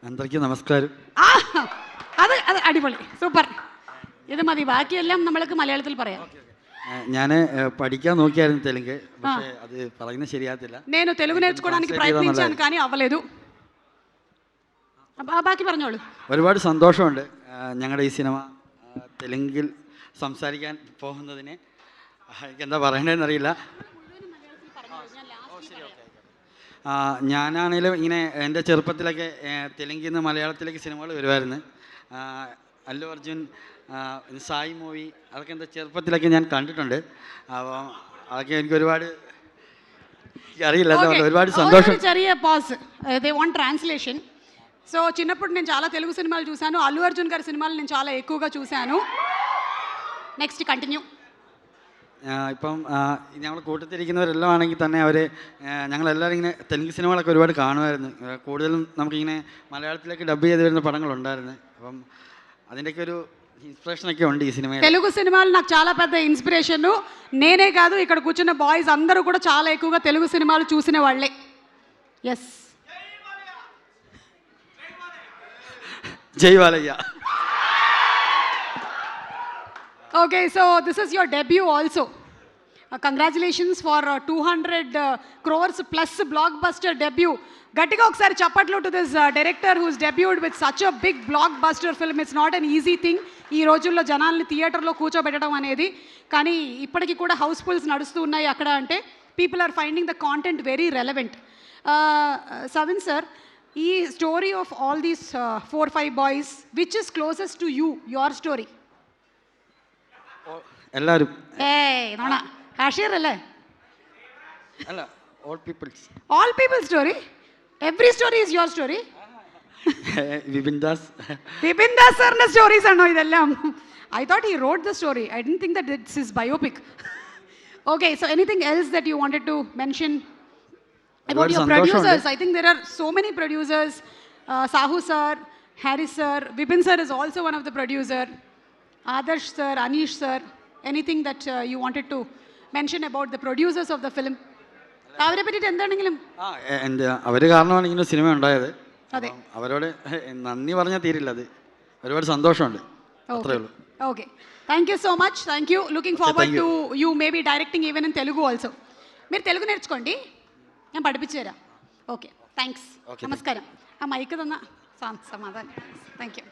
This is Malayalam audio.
అందరికీ നമസ്കാരം. അത് അത് അടിപൊളി, സൂപ്പർ. ഇത് മതി, ബാക്കിയെല്ലാം നമ്മൾക്ക് മലയാളത്തിൽ പറയാം. ഞാൻ പഠിക്കാൻ നോക്കിയായിരുന്നു തെലുങ്ക്, പക്ഷേ അത് പറയുന്നത് ശരിയാകത്തില്ല. నేను తెలుగు నేర్చుకోవడానికి ప్రయత్నించాను కానీ అవ్వలేదు. ബാക്കി പറഞ്ഞോളൂ. ഒരുപാട് സന്തോഷമുണ്ട് ഞങ്ങളുടെ ഈ സിനിമ തെലുങ്കിൽ സംസാരിക്കാൻ പോകുന്നതിന്. എന്താ പറയണതെന്നറിയില്ല. ഞാനാണെങ്കിലും ഇങ്ങനെ എൻ്റെ ചെറുപ്പത്തിലൊക്കെ തെലുങ്കിൽ നിന്ന് മലയാളത്തിലേക്ക് സിനിമകൾ വരുമായിരുന്നു. അല്ലു അർജുൻ, സായി മൂവി, അതൊക്കെ എൻ്റെ ചെറുപ്പത്തിലൊക്കെ ഞാൻ കണ്ടിട്ടുണ്ട്. അപ്പോൾ അതൊക്കെ എനിക്ക് ഒരുപാട് അറിയില്ല, ഒരുപാട് സന്തോഷം. ചെറിയ pause, they want translation. So చిన్నప్పుడు నేను చాలా తెలుగు సినిమాలు చూశాను. అల్లు అర్జున్ గారి సినిమాలు నేను చాలా ఎక్కువగా చూశాను. Next continue. ഇപ്പം ഞങ്ങൾ കൂട്ടത്തിരിക്കുന്നവരെല്ലാം ആണെങ്കിൽ തന്നെ അവർ ഞങ്ങളെല്ലാവരും ഇങ്ങനെ തെലുങ്ക് സിനിമകളൊക്കെ ഒരുപാട് കാണുമായിരുന്നു. കൂടുതലും നമുക്കിങ്ങനെ മലയാളത്തിലേക്ക് ഡബ് ചെയ്ത് വരുന്ന പടങ്ങളുണ്ടായിരുന്നു. അപ്പം അതിൻ്റെയൊക്കെ ഒരു ఇన్స్పిరేషన్కే ఉంది ఈ సినిమా. తెలుగు సినిమాలు నాకు చాలా పెద్ద ఇన్స్పిరేషన్. నేనే కాదు, ఇక్కడ కూర్చున్న బాయ్స్ అందరూ కూడా చాలా ఎక్కువగా తెలుగు సినిమాలు చూసిన వాళ్ళే. ఎస్, జై Balayya. Okay, so this is your debut also. Congratulations for 200 crores plus blockbuster debut. గట్టిగా ఒకసారి చప్పట్లు to this director whose debuted with such a big blockbuster film. It's not an easy thing ఈ రోజుల్లో జనాల్ని థియేటర్లో కూర్చోబెట్టడం అనేది. కానీ ఇప్పటికీ కూడా హౌస్ఫుల్స్ నడుస్తూ ఉన్నాయి అక్కడ. అంటే people are finding the content very relevant. Savin sir, ఈ story of all these 4-5 boys, which is closest to you, your story? എല്ലാവരും നോണ ഹാഷിർ അല്ലേ? അല്ല, all peoples. All people story. Every story is your story. Vipin Das സാറിന്റെ സ്റ്റോറീസ് ആണോ ഇതെല്ലാം? I thought he wrote the story. I didn't think that it's his biopic. Okay, so anything else that you wanted to mention about your producers? I think there are so many producers. Sahu sir, Harris sir, Vipin sir is also one of the producer. Adarsh sir, Anish sir. Anything that you wanted to mention about the producers of the film? അവരെ പറ്റിയിട്ട് എന്താണെങ്കിലും. അവർ കാരണമാണ് ഇങ്ങനെ സിനിമ ഉണ്ടായത്. അതെ, അവരോട് നന്ദി പറഞ്ഞാൽ തീരില്ല. അത് ഒരുപാട് സന്തോഷമുണ്ട്, അത്രേ ഉള്ളൂ. Okay, thank you so much. Thank you. Looking forward to you may be directing even in Telugu also. మీరు తెలుగు నేర్చుకోండి, ഞാൻ പഠിപ്പിച്ചു തരാം. Okay, thanks. നമസ്കാരം. ആ മൈക്ക് തന്ന സമാധാനം. Thank U.